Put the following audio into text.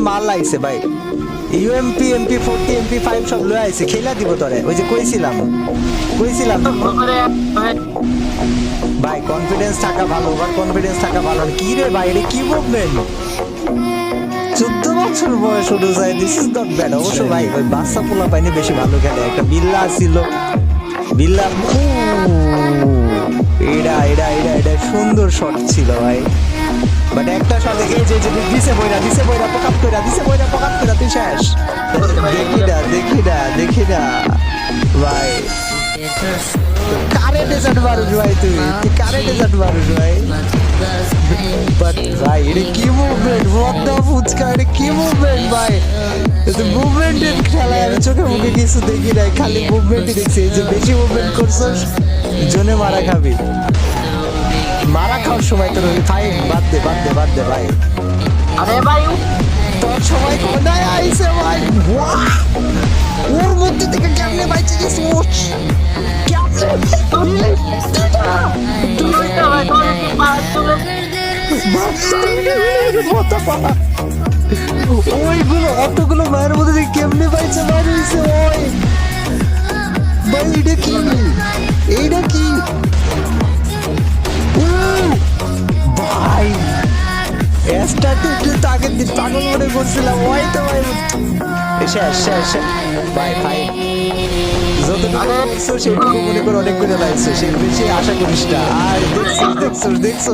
মাল লাগছে ভাই, ইউএমপি MP40 MP5 সব লয়ে আইছে, খেলা দিব তোরে। ওই যে কইছিলাম ভাই, কনফিডেন্স থাকা ভালো, ওভার কনফিডেন্স থাকা ভালো। কি রে ভাই, এটা কি মুভমেন্ট? 14 বছর বয়স শুরু যায়, দিস ইজ নট ব্যাড। অবশ্য ভাই ওই বাচ্চা পোলা পাইনি বেশি ভালো খেলে। একটা বিল্লা ছিল, বিল্লা এটা সুন্দর শট ছিল ভাই। বাট একটা শটে এই যে দিছে বইরা পকাপ কইরা তুই শেষ। দেখি না ভাই, কারে ডেজার্ট মারুস ভাই, তুই কারে ডেজার্ট মারুস ভাই। বাট ভাই এটা কি মুভমেন্ট, বদ্দা ফুচকা, এটা কি মুভমেন্ট ভাই। মুভমেন্টের খেলায় আমি চোখে মুখে কিছু দেখি নাই, খালি মুভমেন্টই দেখছি। এই যে বেশি মুভমেন্ট করছস জোনে মারা খাবি। মারা খাওয়ার সময় তোর ফাইন বাদ দে ভাই। আরে ভাই তোর সময় কোথায় আইছে ভাই? ওর মধ্যে থেকে কেমনে বাইচে গেছিস? ওইগুলো অতগুলো মায়ের মধ্যে থেকে কেমনে বাইচে মার হয়েছে ওই ভাই। এইটা কি ভাই? আগের দিন পাগল মনে করছিলাম, ওই তো ভাই শেষ ভাই। যতটুকু দেখছো সেটুকু মনে করে অনেক করে লাগছে, সে বেশি আশা করিস না। আর দেখছো